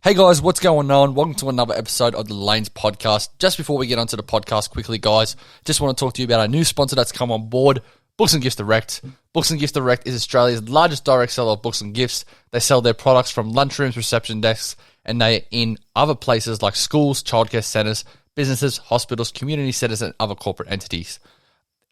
Hey guys, what's going on? Welcome to another episode of the Lanes podcast. Just before we get onto the podcast quickly, guys, just want to talk to you about our new sponsor that's come on board, Books and Gifts Direct. Books and Gifts Direct is Australia's largest direct seller of books and gifts. They sell their products from lunchrooms, reception desks, and they are in other places like schools, childcare centres, businesses, hospitals, community centres, and other corporate entities.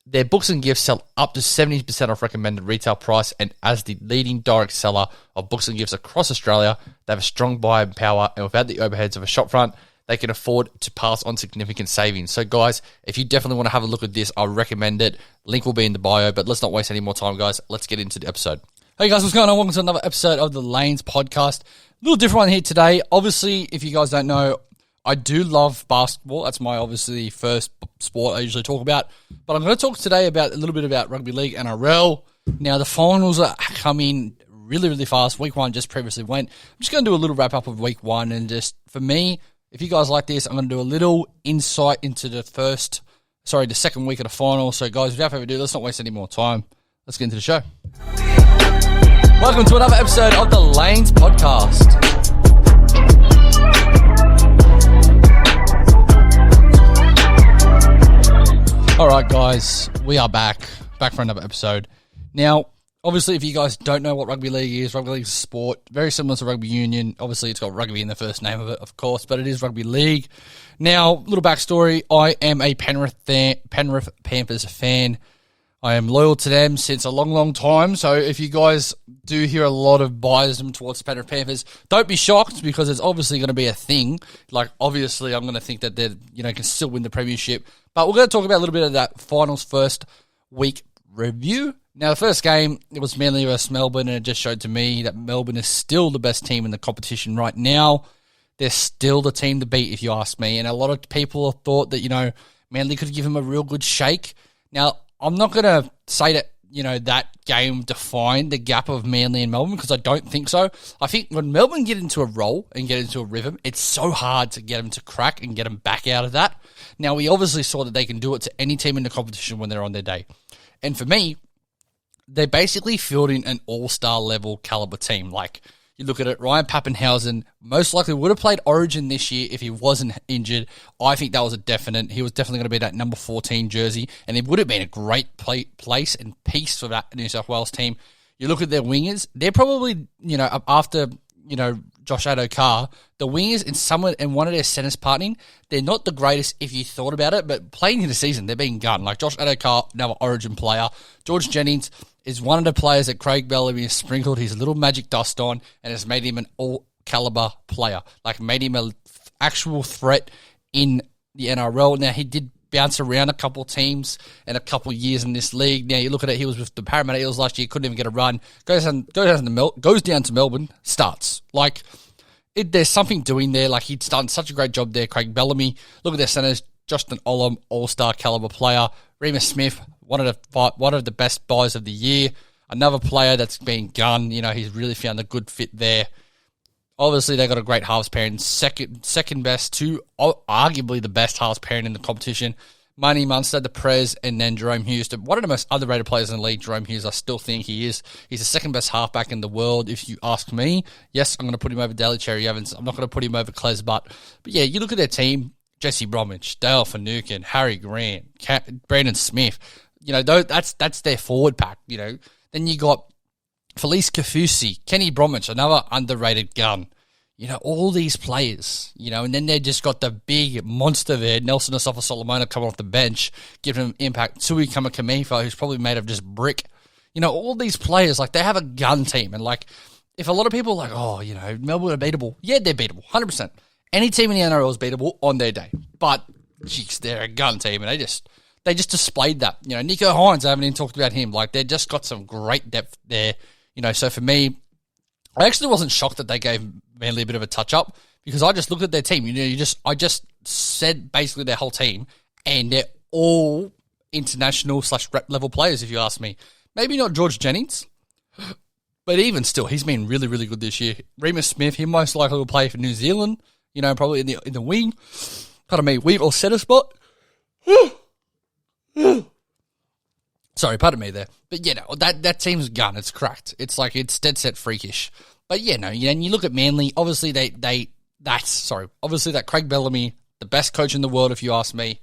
Their books and gifts sell up to 70% off recommended retail price, and as the leading direct seller of books and gifts across Australia, they have a strong buying power, and without the overheads of a shopfront, they can afford to pass on significant savings. So guys, if you definitely want to have a look at this, I recommend it. Link will be in the bio, but let's not waste any more time, guys. Let's get into the episode. Hey guys, what's going on? Welcome to another episode of the Lanes podcast. A little different one here today. Obviously, if you guys don't know, I do love basketball. That's my obviously first sport I usually talk about. But I'm going to talk today about a little bit about rugby league, NRL. Now, the finals are coming really, really fast. Week 1 just previously went. I'm just going to do a little wrap-up of Week 1. And just, for me, if you guys like this, I'm going to do a little insight into the second week of the final. So, guys, without further ado, let's not waste any more time. Let's get into the show. Welcome to another episode of the Lanes podcast. All right, guys, we are back for another episode. Now, obviously, if you guys don't know what rugby league is a sport very similar to rugby union. Obviously, it's got rugby in the first name of it, of course, but it is rugby league. Now, little backstory, I am a Penrith Panthers fan. I am loyal to them since a long, long time. So if you guys do hear a lot of biasm towards the Penrith Panthers, don't be shocked because it's obviously going to be a thing. Like, obviously, I'm going to think that they can still win the premiership. But we're going to talk about a little bit of that finals first week review. Now, the first game, it was Manly versus Melbourne, and it just showed to me that Melbourne is still the best team in the competition right now. They're still the team to beat, if you ask me. And a lot of people have thought that, Manly could give them a real good shake. Now, I'm not going to say that, that game defined the gap of Manly and Melbourne because I don't think so. I think when Melbourne get into a roll and get into a rhythm, it's so hard to get them to crack and get them back out of that. Now, we obviously saw that they can do it to any team in the competition when they're on their day. And for me, they're basically fielding an all-star level caliber team. Like, you look at it, Ryan Papenhuyzen most likely would have played Origin this year if he wasn't injured. I think that was a definite. He was definitely going to be that number 14 jersey, and it would have been a great place and piece for that New South Wales team. You look at their wingers, they're probably, after, Josh Adokar, the wingers in one of their centers partnering, they're not the greatest if you thought about it, but playing in the season, they're being gunned. Like Josh Adokar, another Origin player. George Jennings is one of the players that Craig Bellamy has sprinkled his little magic dust on and has made him an all-caliber player. Like, made him an actual threat in the NRL. Now, he did bounce around a couple teams and a couple years in this league. Now, you look at it, he was with the Parramatta Eels last year, couldn't even get a run. Goes down to Melbourne, starts. Like, there's something doing there. Like, he's done such a great job there, Craig Bellamy. Look at their centres, Justin Olam, all-star caliber player. Remus Smith, one of the best buys of the year. Another player that's been gunned. He's really found a good fit there. Obviously, they got a great halves pairing, second best to arguably the best halves pairing in the competition. Money Munster, the Prez, and then Jerome Hughes. One of the most underrated players in the league, Jerome Hughes, I still think he is. He's the second best halfback in the world, if you ask me. Yes, I'm going to put him over Daly Cherry Evans. I'm not going to put him over Kles Butt. But yeah, you look at their team, Jesse Bromwich, Dale Finucane, Harry Grant, Brandon Smith. That's their forward pack. Then you got Felice Kafusi, Kenny Bromwich, another underrated gun. All these players, and then they just got the big monster there, Nelson Asafa-Solomona coming off the bench, giving him impact. Tui Kamikamifa, who's probably made of just brick. All these players, like, they have a gun team. And, like, if a lot of people are like, Melbourne are beatable. Yeah, they're beatable, 100%. Any team in the NRL is beatable on their day. But, jeez, they're a gun team, and they just displayed that. Nico Hines, I haven't even talked about him. Like, they just got some great depth there. So for me, I actually wasn't shocked that they gave Manly a bit of a touch-up because I just looked at their team. I just said basically their whole team, and they're all international/rep level players, if you ask me. Maybe not George Jennings, but even still, he's been really, really good this year. Remus Smith, he most likely will play for New Zealand, probably in the wing. Pardon me, wing or centre spot. Sorry, pardon me there. But, that team's gun. It's cracked. It's like, it's dead set freakish. But, and you look at Manly, obviously they obviously that Craig Bellamy, the best coach in the world, if you ask me,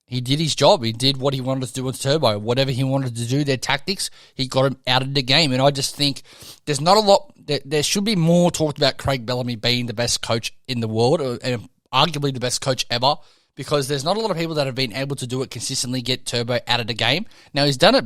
he did his job. He did what he wanted to do with Turbo. Whatever he wanted to do, their tactics, he got him out of the game. And I just think there's not a lot, there should be more talked about Craig Bellamy being the best coach in the world, and arguably the best coach ever, because there's not a lot of people that have been able to do it consistently, get Turbo out of the game. Now, he's done it,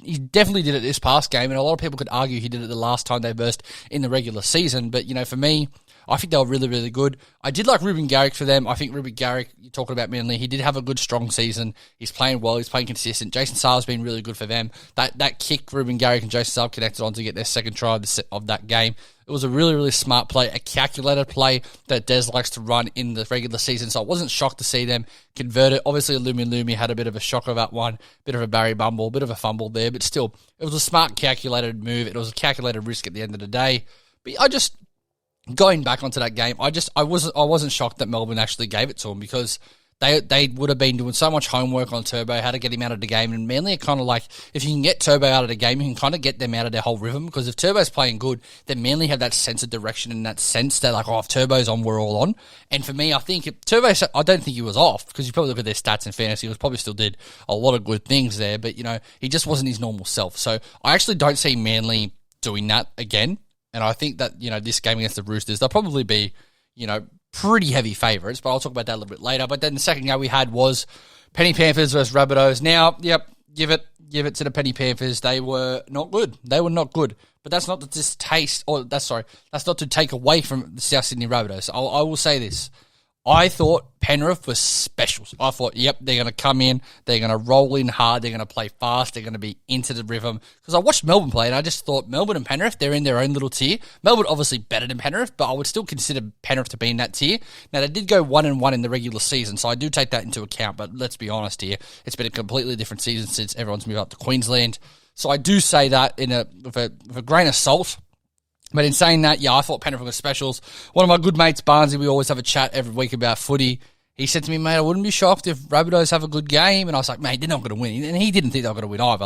he definitely did it this past game, and a lot of people could argue he did it the last time they burst in the regular season. But, for me, I think they were really, really good. I did like Ruben Garrick for them. I think Ruben Garrick, you're talking about Manly, he did have a good, strong season. He's playing well. He's playing consistent. Jason Saab's been really good for them. That kick Ruben Garrick and Jason Saab connected on to get their second try of that game. It was a really, really smart play, a calculated play that Des likes to run in the regular season. So I wasn't shocked to see them convert it. Obviously, Lumi had a bit of a shocker of that one, bit of a Barry Bumble, a bit of a fumble there. But still, it was a smart, calculated move. It was a calculated risk at the end of the day. But going back onto that game, I wasn't shocked that Melbourne actually gave it to him, because they would have been doing so much homework on Turbo, how to get him out of the game. And Manly are kind of like, if you can get Turbo out of the game, you can kind of get them out of their whole rhythm, because if Turbo's playing good, then Manly have that sense of direction and that sense that, like, if Turbo's on, we're all on. And for me, I think I don't think he was off, because you probably look at their stats in fantasy, he probably still did a lot of good things there, but, he just wasn't his normal self. So I actually don't see Manly doing that again. And I think that, this game against the Roosters, they'll probably be, pretty heavy favourites, but I'll talk about that a little bit later. But then the second game we had was Penny Panthers versus Rabbitohs. Now, give it to the Penny Panthers. They were not good. But that's not to that's not to take away from the South Sydney Rabbitohs. I will say this. I thought Penrith was specials. I thought, they're going to come in, they're going to roll in hard, they're going to play fast, they're going to be into the rhythm. Because I watched Melbourne play, and I just thought Melbourne and Penrith, they're in their own little tier. Melbourne obviously better than Penrith, but I would still consider Penrith to be in that tier. Now, they did go 1-1 in the regular season, so I do take that into account, but let's be honest here, it's been a completely different season since everyone's moved up to Queensland. So I do say that with a grain of salt. But in saying that, I thought Penrith were specials. One of my good mates, Barnesy, we always have a chat every week about footy. He said to me, mate, I wouldn't be shocked if Rabbitohs have a good game. And I was like, mate, they're not going to win. And he didn't think they were going to win either.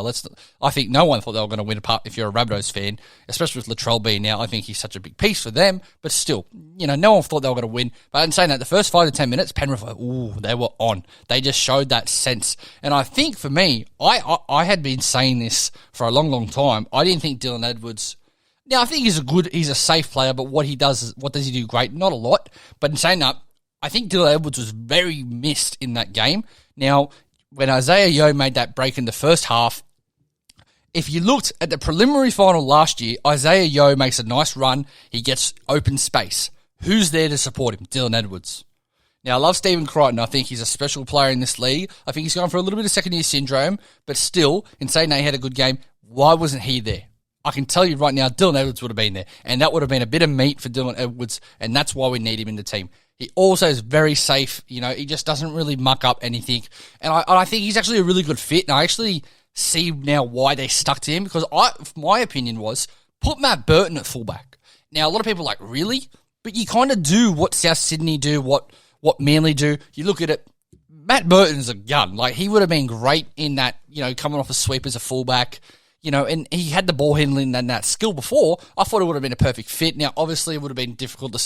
I think no one thought they were going to win, apart if you're a Rabbitohs fan, especially with Latrell being now. I think he's such a big piece for them. But still, no one thought they were going to win. But in saying that, the first 5 to 10 minutes, Penrith they were on. They just showed that sense. And I think for me, I had been saying this for a long, long time. I didn't think Dylan Edwards... Now, I think he's a safe player, but what does he do great? Not a lot. But in saying that, I think Dylan Edwards was very missed in that game. Now, when Isaiah Yeo made that break in the first half, if you looked at the preliminary final last year, Isaiah Yeo makes a nice run. He gets open space. Who's there to support him? Dylan Edwards. Now, I love Stephen Crichton. I think he's a special player in this league. I think he's going for a little bit of second-year syndrome, but still, in saying that he had a good game, why wasn't he there? I can tell you right now, Dylan Edwards would have been there, and that would have been a bit of meat for Dylan Edwards, and that's why we need him in the team. He also is very safe. He just doesn't really muck up anything, and I think he's actually a really good fit, and I actually see now why they stuck to him, because my opinion was, put Matt Burton at fullback. Now, a lot of people are like, really? But you kind of do what South Sydney do, what Manly do. You look at it, Matt Burton's a gun. Like, he would have been great in that, coming off a sweep as a fullback. And he had the ball handling and that skill before. I thought it would have been a perfect fit. Now, obviously, it would have been different to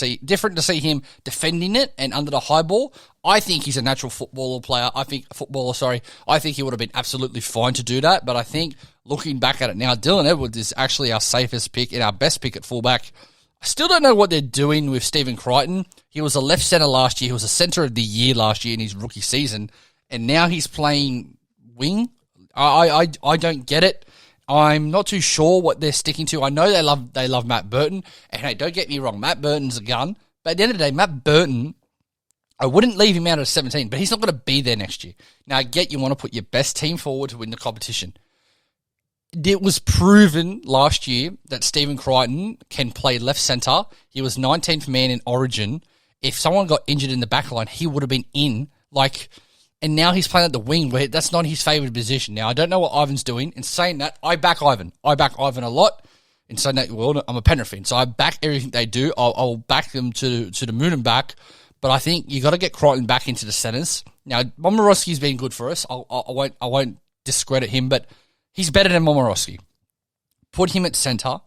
see him defending it and under the high ball. I think he's a natural footballer. I think he would have been absolutely fine to do that. But I think, looking back at it now, Dylan Edwards is actually our safest pick and our best pick at fullback. I still don't know what they're doing with Stephen Crichton. He was a left centre last year. He was a centre of the year last year in his rookie season. And now he's playing wing. I don't get it. I'm not too sure what they're sticking to. I know they love Matt Burton. And hey, don't get me wrong, Matt Burton's a gun. But at the end of the day, Matt Burton, I wouldn't leave him out of 17, but he's not going to be there next year. Now, I get you want to put your best team forward to win the competition. It was proven last year that Stephen Crichton can play left centre. He was 19th man in Origin. If someone got injured in the back line, he would have been in. And now he's playing at the wing, where that's not his favourite position. Now, I don't know what Ivan's doing. In saying that, I back Ivan. I back Ivan a lot. In saying that, well, I'm a Penrith fan, so I back everything they do. I'll back them to the moon and back. But I think you got to get Crichton back into the centres. Now, Momorowski's been good for us. I won't discredit him, but he's better than Momorowski. Put him at centre.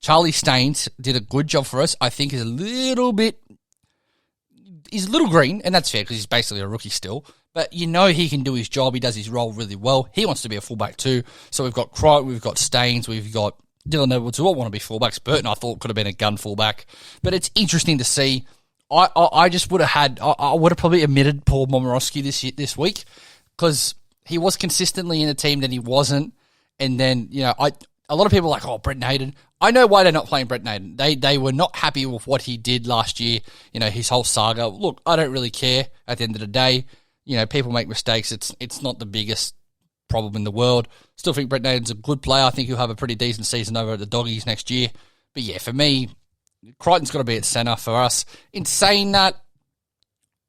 Charlie Staines did a good job for us. I think is a little bit he's a little green, and that's fair because he's basically a rookie still. But you know he can do his job. He does his role really well. He wants to be a fullback too. So we've got Crichton, we've got Staines, we've got Dylan Edwards, who all want to be fullbacks. Burton, I thought, could have been a gun fullback. But it's interesting to see. I just would have had, I would have probably omitted Paul Momorowski this week because he was consistently in a team that he wasn't. And then, a lot of people are like, Brett Naden. I know why they're not playing Brett Naden. They were not happy with what he did last year, his whole saga. Look, I don't really care at the end of the day. People make mistakes. It's not the biggest problem in the world. Still think Brett Naden's a good player. I think he'll have a pretty decent season over at the Doggies next year. But yeah, for me, Crichton's got to be at centre for us. In saying that,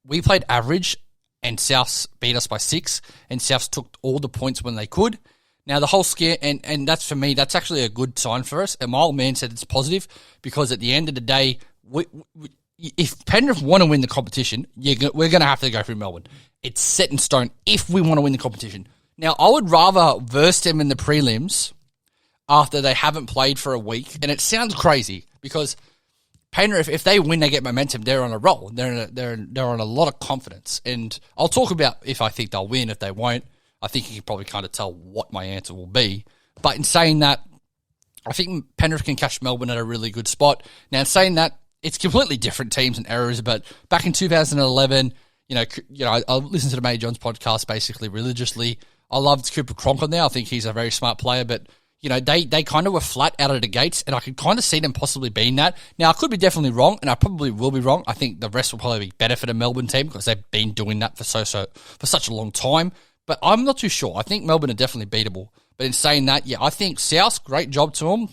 we played average and Souths beat us by 6 and Souths took all the points when they could. Now, the whole scare, and that's for me, that's actually a good sign for us. And my old man said it's positive because at the end of the day, if Penrith want to win the competition, we're going to have to go through Melbourne. It's set in stone if we want to win the competition. Now, I would rather verse them in the prelims after they haven't played for a week. And it sounds crazy because Penrith, if they win, they get momentum. They're on a roll. They're on a lot of confidence. And I'll talk about if I think they'll win, if they won't. I think you can probably kind of tell what my answer will be. But in saying that, I think Penrith can catch Melbourne at a really good spot. Now, in saying that, it's completely different teams and eras, but back in 2011, I listened to the Matty Johns podcast basically religiously. I loved Cooper Cronk on there. I think he's a very smart player, but they kind of were flat out of the gates, and I could kind of see them possibly being that. Now, I could be definitely wrong, and I probably will be wrong. I think the rest will probably be better for the Melbourne team because they've been doing that for such a long time. But I'm not too sure. I think Melbourne are definitely beatable. But in saying that, yeah, I think South, great job to them.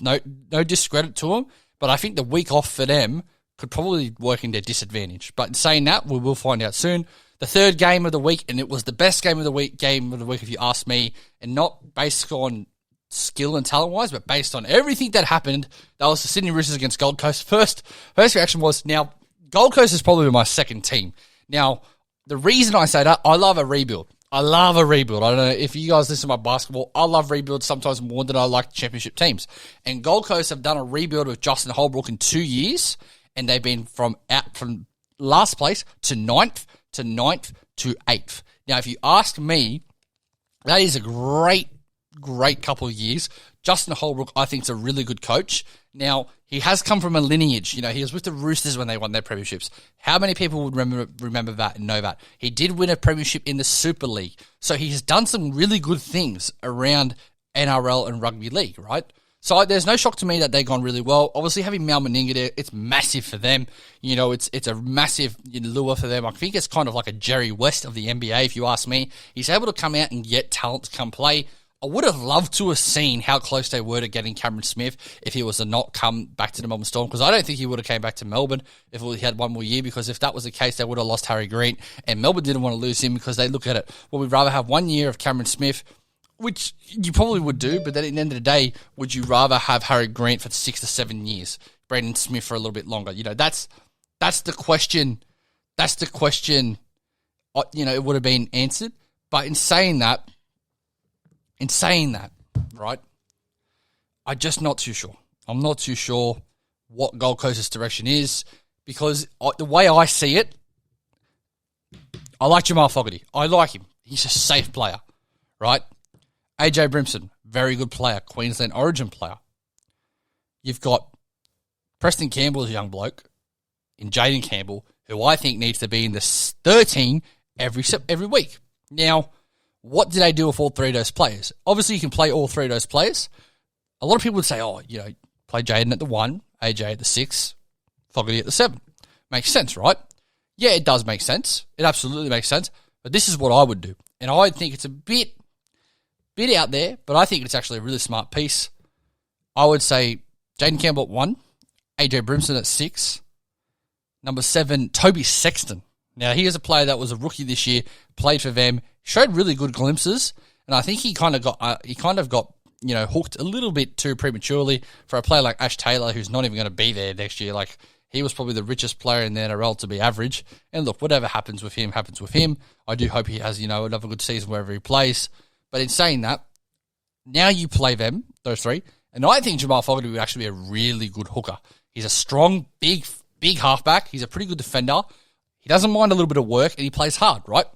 No discredit to them. But I think the week off for them could probably work in their disadvantage. But in saying that, we will find out soon. The third game of the week, and it was the best game of the week if you ask me, and not based on skill and talent-wise, but based on everything that happened. That was the Sydney Roosters against Gold Coast. First reaction was, now, Gold Coast is probably my second team. Now, the reason I say that, I love a rebuild. I love a rebuild. I don't know if you guys listen to my basketball. I love rebuilds sometimes more than I like championship teams. And Gold Coast have done a rebuild with Justin Holbrook in 2 years, and they've been from last place to ninth to 8th. Now, if you ask me, that is a great couple of years. Justin Holbrook, I think, is a really good coach. Now, he has come from a lineage. He was with the Roosters when they won their premierships. How many people would remember that and know that? He did win a premiership in the Super League. So he has done some really good things around NRL and rugby league, right? So there's no shock to me that they've gone really well. Obviously, having Mal Meninga there, it's massive for them. It's a massive lure for them. I think it's kind of like a Jerry West of the NBA, if you ask me. He's able to come out and get talent to come play. I would have loved to have seen how close they were to getting Cameron Smith if he was to not come back to the Melbourne Storm, because I don't think he would have came back to Melbourne if he had one more year, because if that was the case, they would have lost Harry Green, and Melbourne didn't want to lose him because they look at it, well, we'd rather have 1 year of Cameron Smith, which you probably would do, but then at the end of the day, would you rather have Harry Grant for 6 to 7 years, Brandon Smith for a little bit longer? That's the question. That's the question, it would have been answered. But in saying that, right, I'm just not too sure. I'm not too sure what Gold Coast's direction is, because the way I see it, I like Jamal Fogarty. I like him. He's a safe player, right? AJ Brimson, very good player, Queensland Origin player. You've got Preston Campbell as a young bloke, and Jaden Campbell, who I think needs to be in the 13 every week. Now, what do they do with all three of those players? Obviously, you can play all three of those players. A lot of people would say, play Jaden at the 1, AJ at the 6, Fogarty at the 7. Makes sense, right? Yeah, it does make sense. It absolutely makes sense. But this is what I would do. And I think it's a bit out there, but I think it's actually a really smart piece. I would say Jaden Campbell at 1, AJ Brimson at 6, number 7, Toby Sexton. Now, he is a player that was a rookie this year, played for them, showed really good glimpses, and I think he kind of got hooked a little bit too prematurely for a player like Ash Taylor, who's not even going to be there next year. Like, he was probably the richest player in the NRL to be average. And look, whatever happens with him, happens with him. I do hope he has, another good season wherever he plays. But in saying that, now you play them, those three, and I think Jamal Fogarty would actually be a really good hooker. He's a strong, big halfback. He's a pretty good defender. He doesn't mind a little bit of work, and he plays hard, right?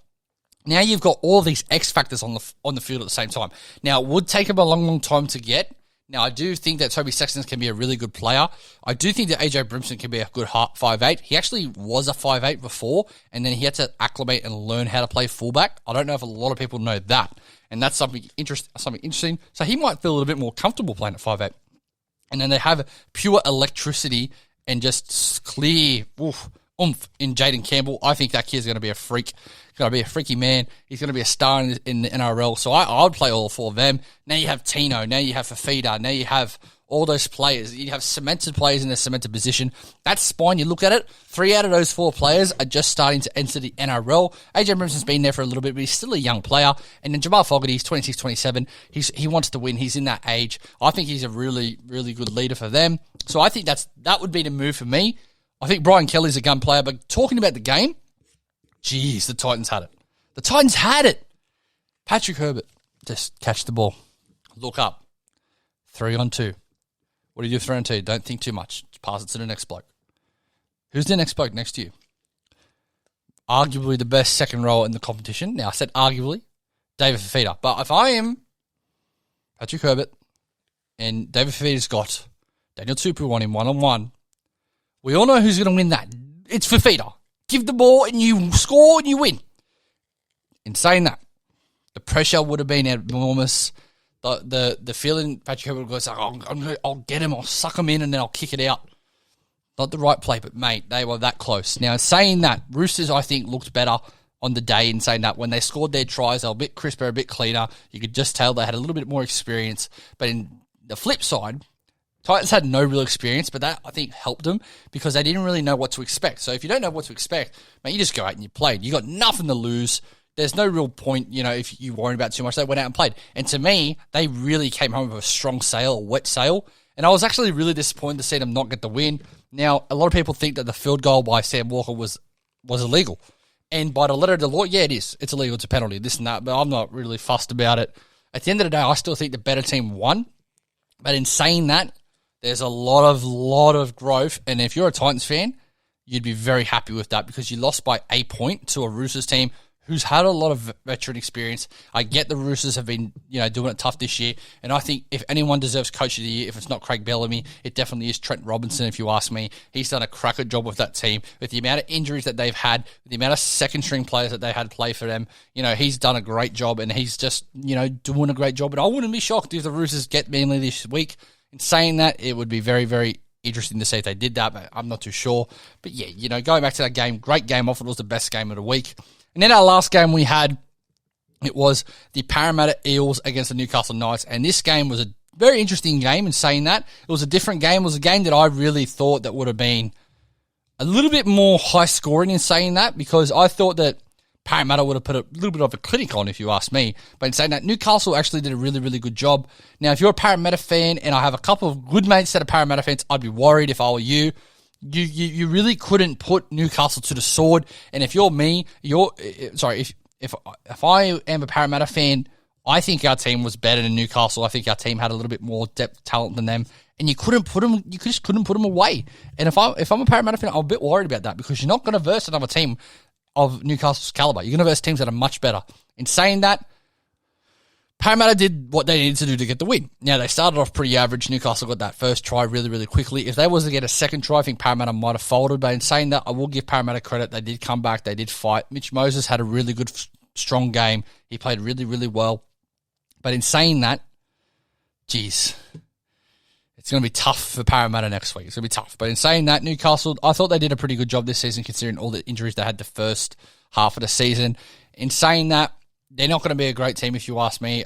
Now you've got all these X factors on the field at the same time. Now, it would take him a long, long time to get. Now, I do think that Toby Sexton can be a really good player. I do think that AJ Brimson can be a good 5'8". He actually was a 5'8" before, and then he had to acclimate and learn how to play fullback. I don't know if a lot of people know that, and that's something interesting. So he might feel a little bit more comfortable playing at 5'8". And then they have pure electricity and just clear oomph in Jaden Campbell. I think that kid's going to be a freak. He's going to be a freaky man. He's going to be a star in the NRL. So I would play all four of them. Now you have Tino. Now you have Fafita. Now you have all those players. You have cemented players in their cemented position. That spine, you look at it, 3 out of those 4 players are just starting to enter the NRL. AJ Brimson's been there for a little bit, but he's still a young player. And then Jamal Fogarty, he's 26, 27. He wants to win. He's in that age. I think he's a really, really good leader for them. So I think that would be the move for me. I think Brian Kelly's a gun player, but talking about the game, geez, the Titans had it. The Titans had it. Patrick Herbert, just catch the ball. Look up. 3-on-2. What do you do 3-on-2? Don't think too much. Just pass it to the next bloke. Who's the next bloke next to you? Arguably the best second rower in the competition. Now, I said arguably, David Fafita. But if I am Patrick Herbert and David Fafita's got Daniel Tupu on him 1-on-1, we all know who's going to win that. It's Fafita. Give the ball and you score and you win. In saying that, the pressure would have been enormous. The feeling Patrick Herbert goes, I'll get him, I'll suck him in, and then I'll kick it out. Not the right play, but mate, they were that close. Now, saying that, Roosters, I think, looked better on the day in saying that when they scored their tries, they were a bit crisper, a bit cleaner. You could just tell they had a little bit more experience. But in the flip side, Titans had no real experience, but that, I think, helped them because they didn't really know what to expect. So if you don't know what to expect, mate, you just go out and you played. You got nothing to lose. There's no real point, if you worry about too much. They went out and played. And to me, they really came home with a strong sail, a wet sail. And I was actually really disappointed to see them not get the win. Now, a lot of people think that the field goal by Sam Walker was illegal. And by the letter of the law, yeah, it is. It's illegal. It's a penalty, this and that. But I'm not really fussed about it. At the end of the day, I still think the better team won. But in saying that, there's a lot of growth. And if you're a Titans fan, you'd be very happy with that because you lost by a point to a Roosters team who's had a lot of veteran experience. I get the Roosters have been, doing it tough this year. And I think if anyone deserves Coach of the Year, if it's not Craig Bellamy, it definitely is Trent Robinson, if you ask me. He's done a cracker job with that team. With the amount of injuries that they've had, with the amount of second-string players that they had play for them, he's done a great job and he's just, doing a great job. And I wouldn't be shocked if the Roosters get Manly this week. In saying that, it would be very, very interesting to see if they did that, but I'm not too sure. But yeah, going back to that game, great game. I thought it was the best game of the week. And then our last game we had, it was the Parramatta Eels against the Newcastle Knights. And this game was a very interesting game in saying that. It was a different game. It was a game that I really thought that would have been a little bit more high scoring in saying that because I thought that Parramatta would have put a little bit of a clinic on, if you ask me. But in saying that, Newcastle actually did a really, really good job. Now, if you're a Parramatta fan, and I have a couple of good mates that are Parramatta fans, I'd be worried if I were you. You really couldn't put Newcastle to the sword. And if you're me, if I am a Parramatta fan, I think our team was better than Newcastle. I think our team had a little bit more depth talent than them. And you just couldn't put them away. And if I'm a Parramatta fan, I'm a bit worried about that because you're not going to verse another team of Newcastle's caliber. You're going to verse teams that are much better. In saying that, Parramatta did what they needed to do to get the win. Now, they started off pretty average. Newcastle got that first try really, really quickly. If they was to get a second try, I think Parramatta might have folded. But in saying that, I will give Parramatta credit. They did come back. They did fight. Mitch Moses had a really good, strong game. He played really, really well. But in saying that, geez, it's going to be tough for Parramatta next week. It's going to be tough. But in saying that, Newcastle, I thought they did a pretty good job this season considering all the injuries they had the first half of the season. In saying that, they're not going to be a great team if you ask me.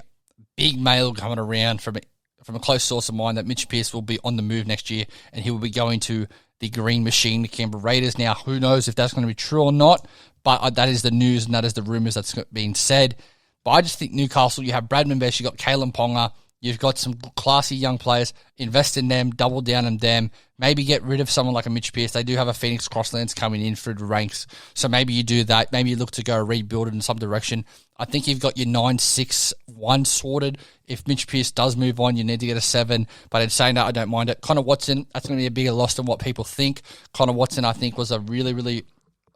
Big mail coming around from a close source of mine that Mitch Pearce will be on the move next year and he will be going to the Green Machine, the Canberra Raiders. Now, who knows if that's going to be true or not, but that is the news and that is the rumours that's being said. But I just think Newcastle, you have Brad Menvesh, you got Kalen Ponga, you've got some classy young players. Invest in them, double down on them. Maybe get rid of someone like a Mitch Pearce. They do have a Phoenix Crosslands coming in through the ranks. So maybe you do that. Maybe you look to go rebuild it in some direction. I think you've got your 9-6-1 sorted. If Mitch Pearce does move on, you need to get a 7. But in saying that, I don't mind it. Connor Watson, that's going to be a bigger loss than what people think. Connor Watson, I think, was a really, really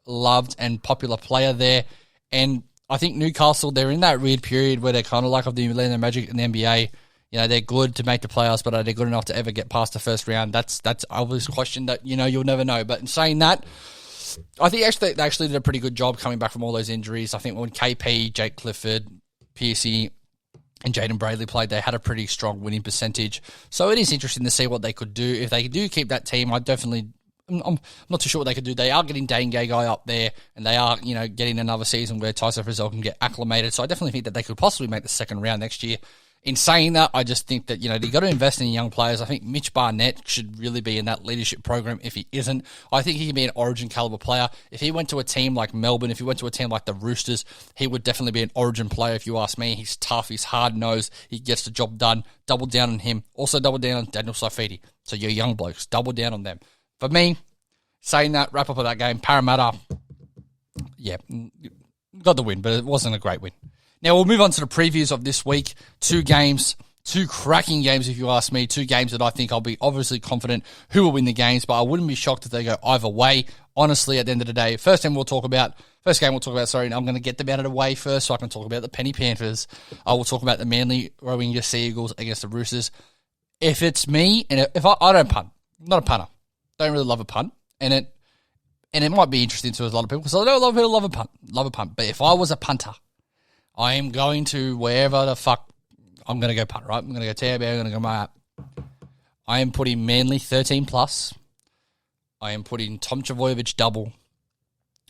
loved and popular player there. And I think Newcastle, they're in that weird period where they're kind of like of the Orlando Magic in the NBA. You know, they're good to make the playoffs, but are they good enough to ever get past the first round? That's obviously a question that, you know, you'll never know. But in saying that, I think they actually did a pretty good job coming back from all those injuries. I think when KP, Jake Clifford, Piercy, and Jaden Bradley played, they had a pretty strong winning percentage. So it is interesting to see what they could do. If they do keep that team, I'm not too sure what they could do. They are getting Dane Gagai up there, and they are, you know, getting another season where Tyson Frizzell can get acclimated. So I definitely think that they could possibly make the second round next year. In saying that, I just think that, you know, they got to invest in young players. I think Mitch Barnett should really be in that leadership program. If he isn't, I think he can be an Origin caliber player. If he went to a team like Melbourne, if he went to a team like the Roosters, he would definitely be an Origin player. If you ask me, he's tough, he's hard-nosed, he gets the job done. Double down on him. Also double down on Daniel Saifiti. So your young blokes, double down on them. For me, saying that, wrap up of that game, Parramatta, yeah, got the win, but it wasn't a great win. Now, we'll move on to the previews of this week. 2 games, 2 cracking games, if you ask me. 2 games that I think I'll be obviously confident who will win the games, but I wouldn't be shocked if they go either way. Honestly, at the end of the day, first game we'll talk about, and I'm going to get them out of the way first so I can talk about the Penny Panthers. I will talk about the Manly rowing your Sea Eagles against the Roosters. If it's me, and if I don't punt, I'm not a punter. Don't really love a punt, and it might be interesting to a lot of people, because I know a lot of people love a punt, but if I was a punter, I am going to wherever the fuck I'm going to go punt, right? I'm going to go Tab, I'm going to go my app. I am putting Manly 13 plus. I am putting Tom Trbojevic double.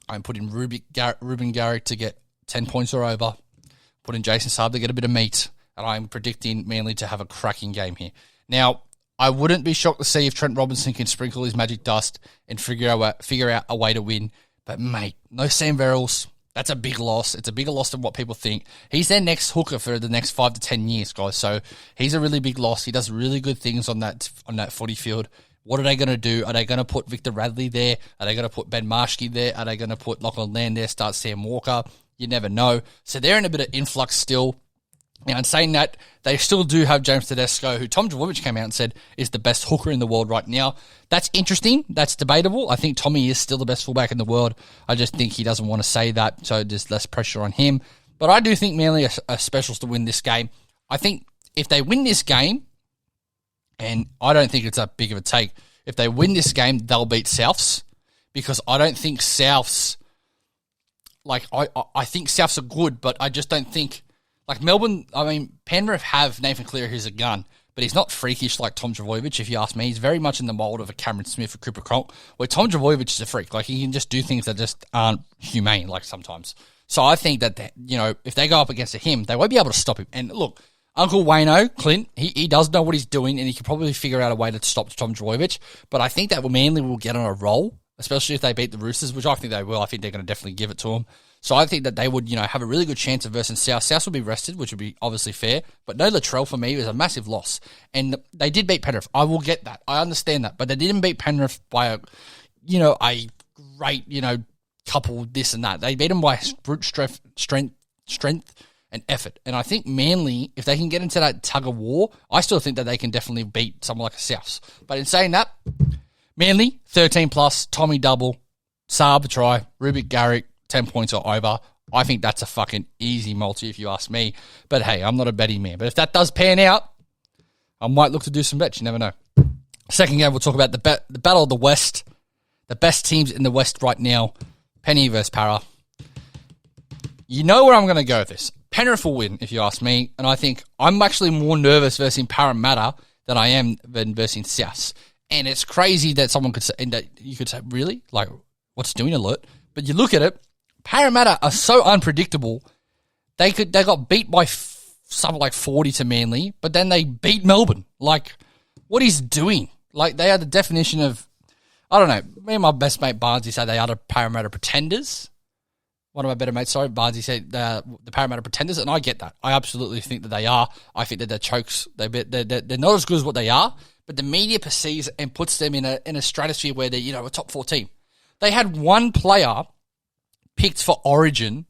I'm putting Ruben Garrick to get 10 points or over. Putting Jason Saab to get a bit of meat. And I'm predicting Manly to have a cracking game here. Now, I wouldn't be shocked to see if Trent Robinson can sprinkle his magic dust and figure out a way to win. But, mate, no Sam Verrills. That's a big loss. It's a bigger loss than what people think. He's their next hooker for the next 5 to 10 years, guys. So he's a really big loss. He does really good things on that footy field. What are they going to do? Are they going to put Victor Radley there? Are they going to put Ben Marshke there? Are they going to put Lachlan Land there, start Sam Walker? You never know. So they're in a bit of influx still. Now, in saying that, they still do have James Tedesco, who Tom Trbojevic came out and said is the best hooker in the world right now. That's interesting. That's debatable. I think Tommy is still the best fullback in the world. I just think he doesn't want to say that, so there's less pressure on him. But I do think Manly are specials to win this game. I think if they win this game, and I don't think it's that big of a take, if they win this game, they'll beat Souths, because I don't think Souths, like, I think Souths are good, but I just don't think, like Melbourne, I mean, Penrith have Nathan Cleary, who's a gun, but he's not freakish like Tom Trbojevic, if you ask me. He's very much in the mould of a Cameron Smith or Cooper Cronk, where Tom Trbojevic is a freak. Like, he can just do things that just aren't humane, like, sometimes. So I think that, you know, if they go up against him, they won't be able to stop him. And look, Uncle Wayno, Clint, he does know what he's doing, and he can probably figure out a way to stop Tom Trbojevic. But I think that Manly will get on a roll, especially if they beat the Roosters, which I think they will. I think they're going to definitely give it to them. So I think that they would, you know, have a really good chance of versus South. South will be rested, which would be obviously fair. But no Latrell for me is a massive loss. And they did beat Penrith. I will get that. I understand that. But they didn't beat Penrith by a great, couple this and that. They beat them by brute strength and effort. And I think Manly, if they can get into that tug of war, I still think that they can definitely beat someone like a Souths. But in saying that, Manly, 13 plus, Tommy double, Saab try, Rubik Garrick, 10 points or over. I think that's a fucking easy multi if you ask me. But hey, I'm not a betting man. But if that does pan out, I might look to do some bets. You never know. Second game, we'll talk about the Battle of the West. The best teams in the West right now. Penny versus Para. You know where I'm going to go with this. Penrith will win, if you ask me. And I think I'm actually more nervous versus Parramatta than I am than versus Souths. And it's crazy that someone could say, and that you could say, really? Like, what's doing alert? But you look at it, Parramatta are so unpredictable. They got beat by something like 40 to Manly, but then they beat Melbourne. Like, what he's doing? Like, they are the definition of, I don't know. Me and my best mate Barnesy say they are the Parramatta pretenders. One of my better mates, Barnesy said the Parramatta pretenders, and I get that. I absolutely think that they are. I think that they're chokes. They're not as good as what they are, but the media perceives and puts them in a stratosphere where they're a top 4 team. They had one player picked for Origin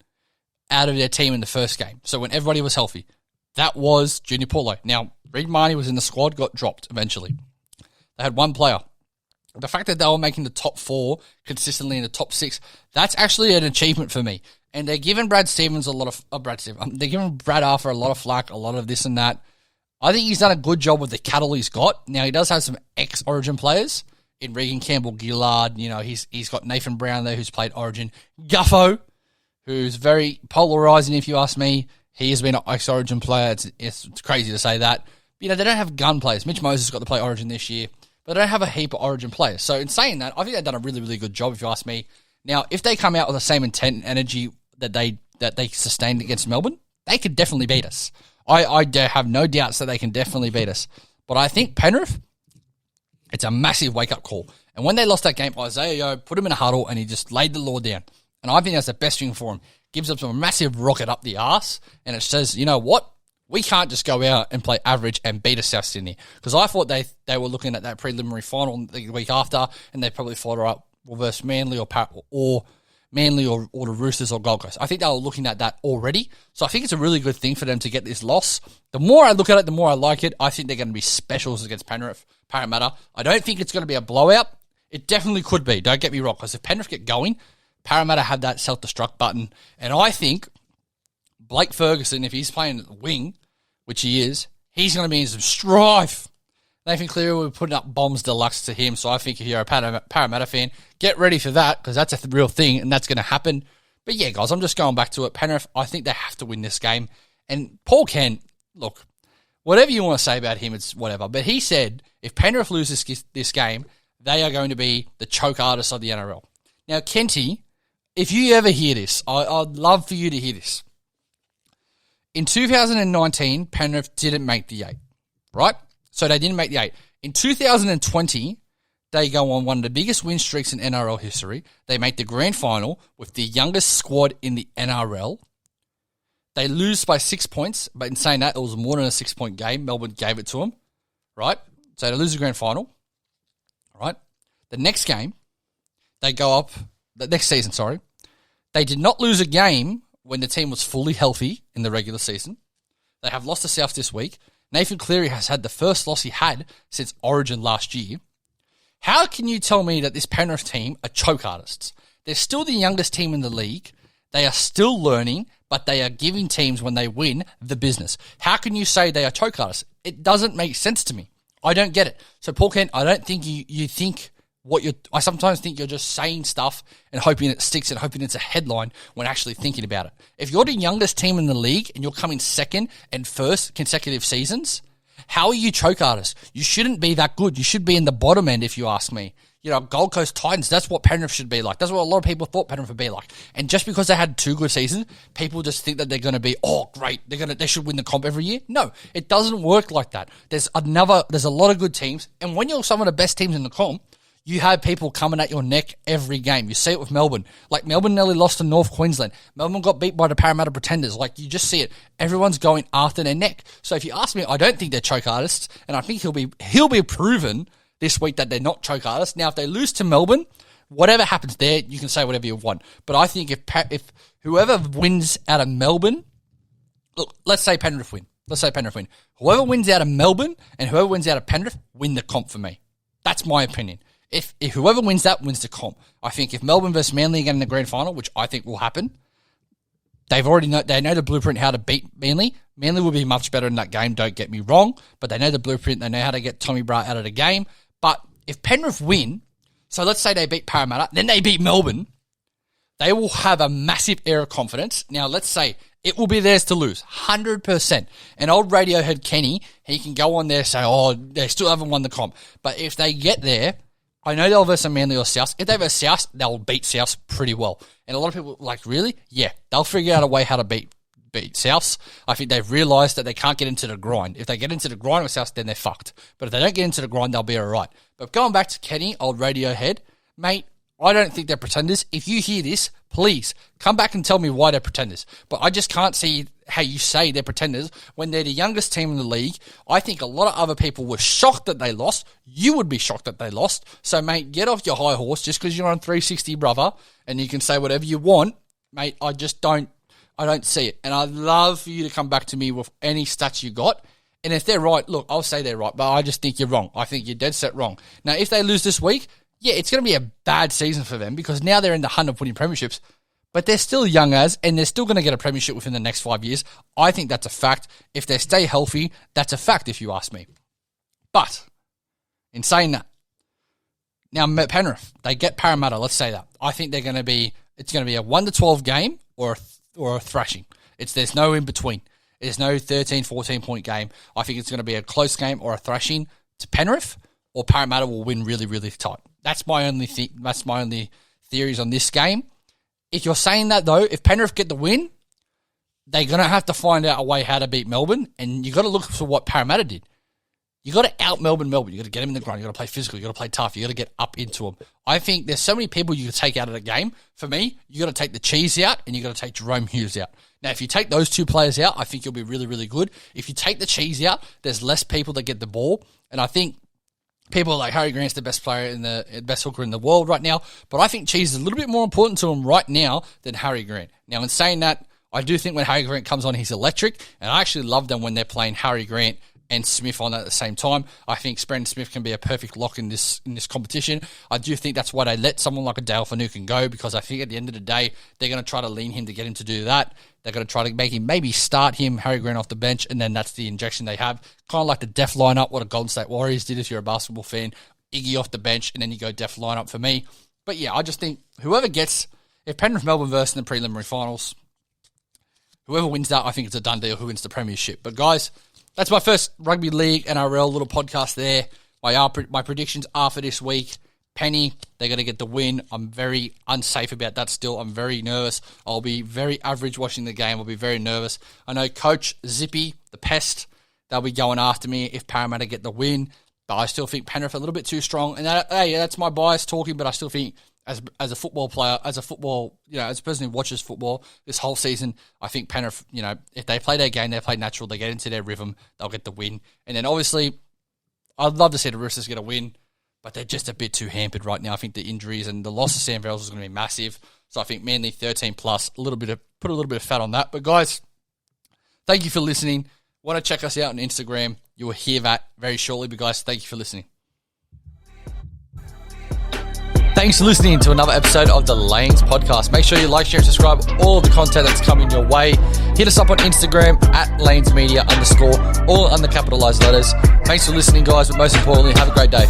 out of their team in the first game. So when everybody was healthy, that was Junior Paulo. Now, Reid Marnie was in the squad, got dropped eventually. They had one player. The fact that they were making the top 4 consistently in the top 6, that's actually an achievement for me. And they're giving Brad Stevens they're giving Brad Arthur a lot of flack, a lot of this and that. I think he's done a good job with the cattle he's got. Now, he does have some ex-Origin players in Regan Campbell-Gillard. You know, he's got Nathan Brown there who's played Origin. Guffo, who's very polarising if you ask me. He has been an ex-Origin player. It's crazy to say that. But, you know, they don't have gun players. Mitch Moses got to play Origin this year. But they don't have a heap of Origin players. So in saying that, I think they've done a really, really good job, if you ask me. Now, if they come out with the same intent and energy that they sustained against Melbourne, they could definitely beat us. I have no doubts that they can definitely beat us. But I think Penrith, it's a massive wake-up call. And when they lost that game, Isaiah Yeo put him in a huddle and he just laid the law down. And I think that's the best thing for him. Gives them a massive rocket up the arse. And it says, you know what? We can't just go out and play average and beat a South Sydney. Because I thought they were looking at that preliminary final the week after, and they probably thought, all right, we'll verse Manly or Manly or the Roosters or Gold Coast. I think they were looking at that already. So I think it's a really good thing for them to get this loss. The more I look at it, the more I like it. I think they're going to be specials against Parramatta. I don't think it's going to be a blowout. It definitely could be. Don't get me wrong. Because if Penrith get going, Parramatta have that self-destruct button. And I think Blake Ferguson, if he's playing at the wing, which he is, he's going to be in some strife. Nathan Cleary will be putting up bombs deluxe to him, so I think if you're a Parramatta fan, get ready for that, because that's a real thing, and that's going to happen. But yeah, guys, I'm just going back to it. Penrith, I think they have to win this game. And Paul Kent, look, whatever you want to say about him, it's whatever. But he said if Penrith loses this game, they are going to be the choke artists of the NRL. Now, Kenty, if you ever hear this, I'd love for you to hear this. In 2019, Penrith didn't make the 8, right? So they didn't make the 8. In 2020, they go on one of the biggest win streaks in NRL history. They make the grand final with the youngest squad in the NRL. They lose by 6 points, but in saying that, it was more than a 6-point game. Melbourne gave it to them, right? So they lose the grand final, right? The next game, they go up, the next season, sorry. They did not lose a game when the team was fully healthy in the regular season. They have lost to South this week. Nathan Cleary has had the first loss he had since Origin last year. How can you tell me that this Penrith team are choke artists? They're still the youngest team in the league. They are still learning, but they are giving teams, when they win, the business. How can you say they are choke artists? It doesn't make sense to me. I don't get it. So, Paul Kent, I don't think you think I sometimes think you're just saying stuff and hoping it sticks and hoping it's a headline when actually thinking about it. If you're the youngest team in the league and you're coming second and first consecutive seasons, how are you choke artists? You shouldn't be that good. You should be in the bottom end, if you ask me. You know, Gold Coast Titans, that's what Penrith should be like. That's what a lot of people thought Penrith would be like. And just because they had 2 good seasons, people just think that they're going to be, oh, great, they should win the comp every year. No, it doesn't work like that. There's a lot of good teams, and when you're some of the best teams in the comp, you have people coming at your neck every game. You see it with Melbourne. Like, Melbourne nearly lost to North Queensland. Melbourne got beat by the Parramatta Pretenders. Like, you just see it. Everyone's going after their neck. So if you ask me, I don't think they're choke artists, and I think he'll be proven this week that they're not choke artists. Now, if they lose to Melbourne, whatever happens there, you can say whatever you want. But I think if whoever wins out of Melbourne, look, let's say Penrith win. Whoever wins out of Melbourne and whoever wins out of Penrith win the comp for me. That's my opinion. If whoever wins that wins the comp. I think if Melbourne versus Manly again in the grand final, which I think will happen, they know the blueprint how to beat Manly. Manly will be much better in that game, don't get me wrong, but they know the blueprint, they know how to get Tommy Bra out of the game. But if Penrith win, so let's say they beat Parramatta, then they beat Melbourne, they will have a massive air of confidence. Now, let's say it will be theirs to lose, 100%. And old Radiohead Kenny, he can go on there and say, oh, they still haven't won the comp. But if they get there, I know they'll versus Manly or South. If they versus South, they'll beat South pretty well. And a lot of people are like, really? Yeah, they'll figure out a way how to beat Souths. I think they've realised that they can't get into the grind. If they get into the grind with South, then they're fucked. But if they don't get into the grind, they'll be all right. But going back to Kenny, old Radiohead, mate, I don't think they're pretenders. If you hear this, please come back and tell me why they're pretenders. But I just can't see how you say they're pretenders when they're the youngest team in the league. I think a lot of other people were shocked that they lost. You would be shocked that they lost. So, mate, get off your high horse just because you're on 360, brother, and you can say whatever you want. Mate, I don't see it. And I'd love for you to come back to me with any stats you got. And if they're right, look, I'll say they're right, but I just think you're wrong. I think you're dead set wrong. Now, if they lose this week, yeah, it's going to be a bad season for them because now they're in the hunt of winning premierships, but they're still young and they're still going to get a premiership within the next 5 years. I think that's a fact. If they stay healthy, that's a fact if you ask me. But in saying that, now Penrith, they get Parramatta, let's say that. I think it's going to be a 1-12 game or a thrashing. There's no in between. There's no 13, 14-point game. I think it's going to be a close game or a thrashing to Penrith, or Parramatta will win really, really tight. That's my only theories on this game. If you're saying that, though, if Penrith get the win, they're going to have to find out a way how to beat Melbourne, and you've got to look for what Parramatta did. You got to out Melbourne. You got to get them in the ground. You got to play physical. You got to play tough. You got to get up into them. I think there's so many people you could take out of the game. For me, you got to take the Cheese out and you got to take Jerome Hughes out. Now, if you take those two players out, I think you'll be really, really good. If you take the Cheese out, there's less people that get the ball, and I think people like Harry Grant's the best player best hooker in the world right now, but I think Cheese is a little bit more important to him right now than Harry Grant. Now, in saying that, I do think when Harry Grant comes on, he's electric, and I actually love them when they're playing Harry Grant and Smith on at the same time. I think Brandon Smith can be a perfect lock in this competition. I do think that's why they let someone like a Dale Finucane go, because I think at the end of the day, they're going to try to lean him to get him to do that. They're going to try to make him maybe start him, Harry Grant, off the bench, and then that's the injection they have. Kind of like the def lineup, what a Golden State Warriors did if you're a basketball fan. Iggy off the bench, and then you go def lineup for me. But yeah, I just think whoever gets, if Penrith Melbourne versus in the preliminary finals, whoever wins that, I think it's a done deal who wins the premiership. But guys, that's my first Rugby League NRL little podcast there. My predictions are for this week. Penny, they're going to get the win. I'm very unsafe about that still. I'm very nervous. I'll be very average watching the game. I'll be very nervous. I know Coach Zippy, the pest, they'll be going after me if Parramatta get the win. But I still think Penrith are a little bit too strong. And that's my bias talking, but I still think as a football player, as a person who watches football this whole season, I think Penrith, if they play their game, they play natural, they get into their rhythm, they'll get the win. And then obviously, I'd love to see the Roosters get a win, but they're just a bit too hampered right now. I think the injuries and the loss of Sam Verrills is going to be massive. So I think Manly 13 plus, put a little bit of fat on that. But guys, thank you for listening. Want to check us out on Instagram? You will hear that very shortly. But guys, thank you for listening. Thanks for listening to another episode of the Lanes Podcast. Make sure you like, share, and subscribe all of the content that's coming your way. Hit us up on Instagram at LanesMedia_, all under capitalized letters. Thanks for listening, guys, but most importantly, have a great day.